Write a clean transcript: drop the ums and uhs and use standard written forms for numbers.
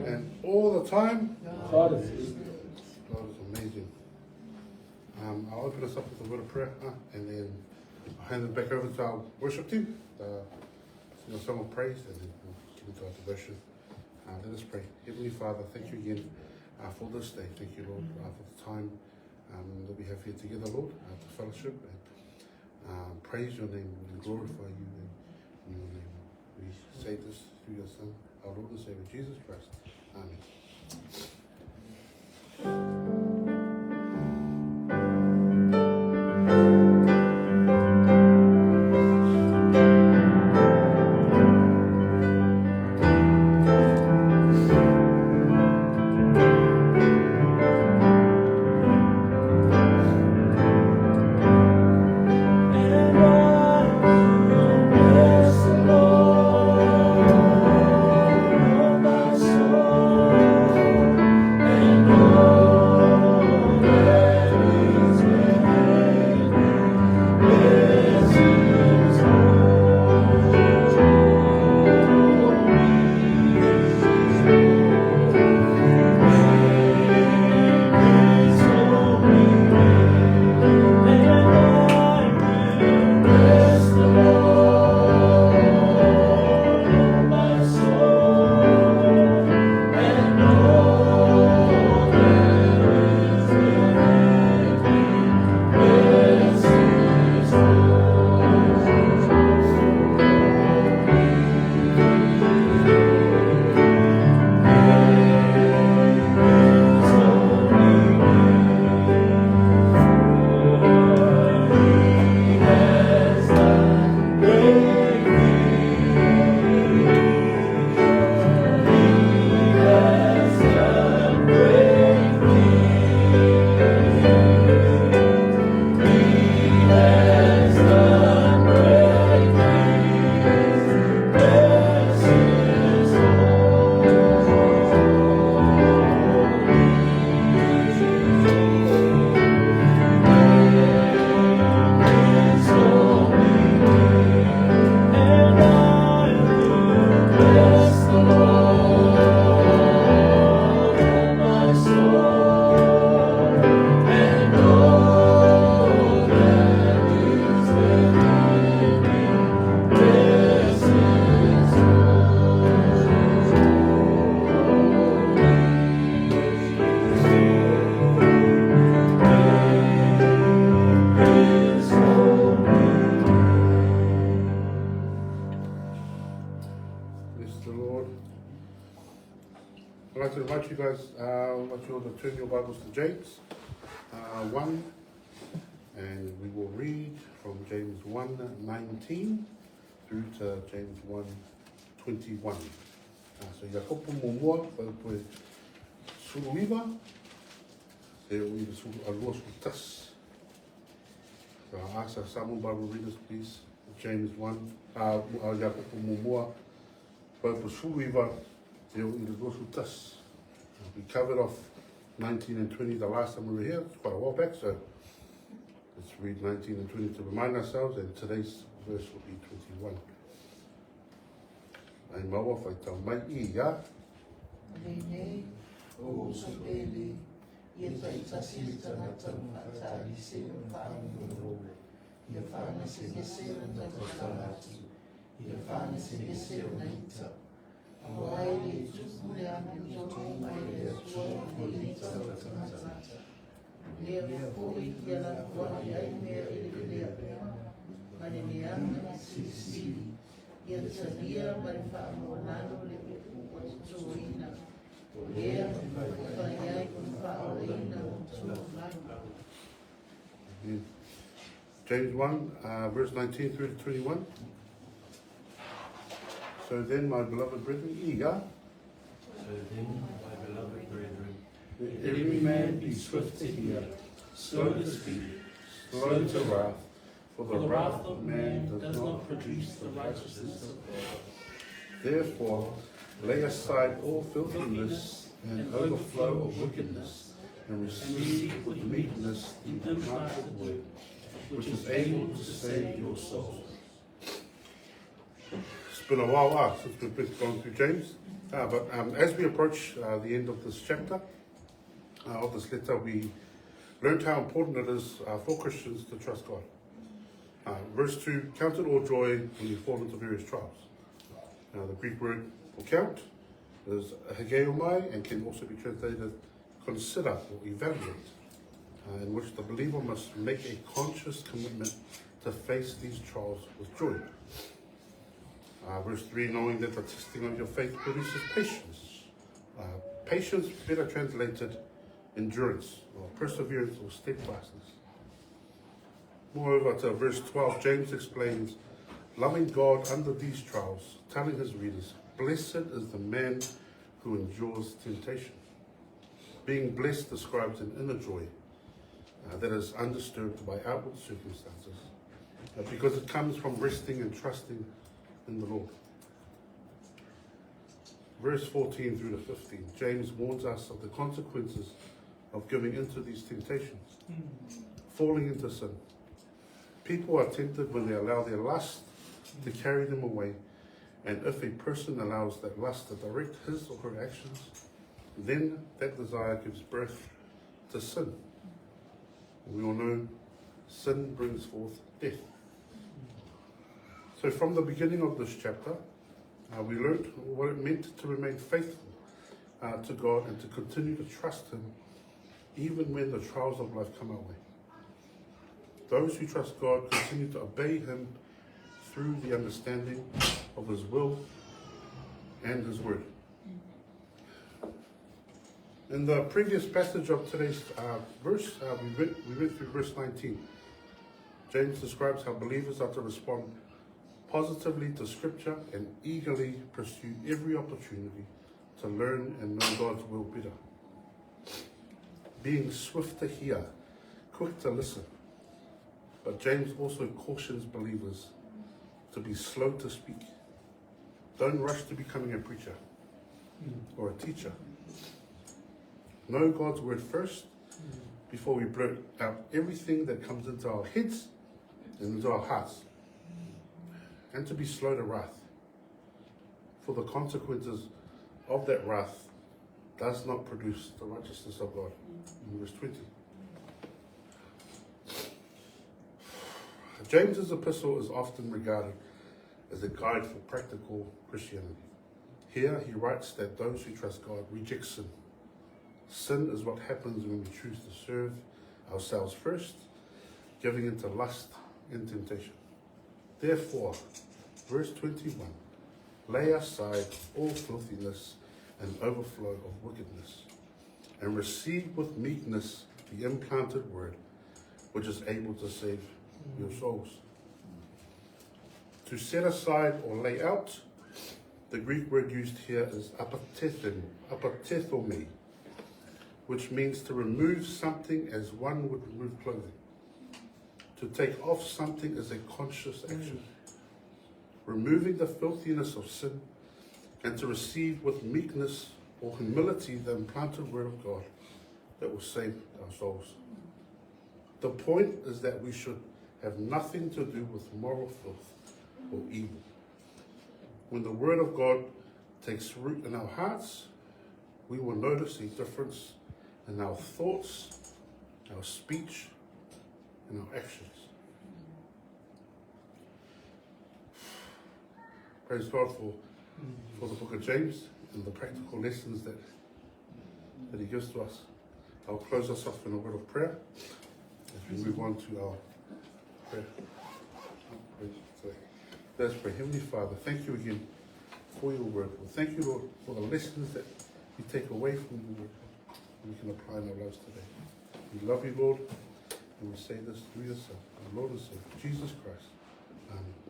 And all the time, God is amazing. I'll open us up with a word of prayer, and then I'll hand it back over to our worship team. Sing a song of praise, and then we'll get into our devotion. Let us pray. Heavenly Father, thank you again for this day. Thank you, Lord, for the time that we have here together, Lord, to fellowship and praise your name, and glorify you in your name. We say this through your Son, our Lord and Savior, Jesus Christ. Amen. I'd like to invite you guys, I want you all to turn your Bibles to James 1, and we will read from James 1:19 through to James 1:21. So ia kopo momoa, whau koe suruiwa, te ui the suru alua suru tas. So I ask our Samoan Bible readers, please, James 1, ia kopo momoa, whau koe suruiwa, we covered off 19 and 20 the last time we were here. It's quite a while back, so let's read 19 and 20 to remind ourselves, and today's verse will be 21. Ai maua whai tau mai I ia. Nei, o sapele, ia tai tasi tanata matari se whaanuro. Ia whaana se se na tatarati. Ia whaana se na ita. Awaile tukule ame tokai mai tua nei tatarata. Lea poi ia la kua ia mea lea pea. Mane meana sisi. Ia talia mai whaamonano le uwa tuina. Lea whaiai kun whaoina tuina. James 1, verse 19 through to 21. So then, my beloved brethren, eager. So then, my beloved brethren, let every man be swift to hear, slow to speak, slow to wrath, for the wrath of man does not produce the righteousness of God. Therefore, lay aside all filthiness and overflow of wickedness, and receive with meekness the implanted word, which is able to save your souls. It's been a while since we've been going through James. But as we approach the end of this chapter, of this letter, we learned how important it is for Christians to trust God. Verse 2, count it all joy when you fall into various trials. The Greek word for count is hageomai and can also be translated consider or evaluate, in which the believer must make a conscious commitment to face these trials with joy. Verse 3, knowing that the testing of your faith produces patience. Patience, better translated endurance, or perseverance, or steadfastness. Moreover, to verse 12, James explains, loving God under these trials, telling his readers, blessed is the man who endures temptation. Being blessed describes an inner joy that is undisturbed by outward circumstances, because it comes from resting and trusting in the Lord. Verse 14 through to 15, James warns us of the consequences of giving into these temptations, falling into sin. People are tempted when they allow their lust to carry them away, and if a person allows that lust to direct his or her actions, then that desire gives birth to sin. We all know sin brings forth death. So from the beginning of this chapter, we learned what it meant to remain faithful to God and to continue to trust him even when the trials of life come our way. Those who trust God continue to obey him through the understanding of his will and his word. In the previous passage of today's verse, we went through verse 19. James describes how believers are to respond positively to Scripture and eagerly pursue every opportunity to learn and know God's will better. Being swift to hear, quick to listen. But James also cautions believers to be slow to speak. Don't rush to becoming a preacher or a teacher. Know God's word first before we blurt out everything that comes into our heads and into our hearts. And to be slow to wrath, for the consequences of that wrath does not produce the righteousness of God. In verse 20. James's epistle is often regarded as a guide for practical Christianity. Here he writes that those who trust God reject sin. Sin is what happens when we choose to serve ourselves first, giving into lust and temptation. Therefore, verse 21, lay aside all filthiness and overflow of wickedness, and receive with meekness the implanted word, which is able to save your souls. To set aside or lay out, the Greek word used here is apatethome, which means to remove something as one would remove clothing. To take off something is a conscious action. Removing the filthiness of sin, and to receive with meekness or humility the implanted word of God that will save our souls. The point is that we should have nothing to do with moral filth or evil. When the word of God takes root in our hearts, we will notice a difference in our thoughts, our speech, and our actions. Praise God for the book of James and the practical lessons that he gives to us. I'll close us off in a word of prayer as we move on to our prayer. Let's pray. Heavenly Father, thank you again for your word. Well, thank you, Lord, for the lessons that we take away from your word and we can apply in our lives today. We love you, Lord, and we say this through your Son, our Lord and Savior, Jesus Christ. Amen.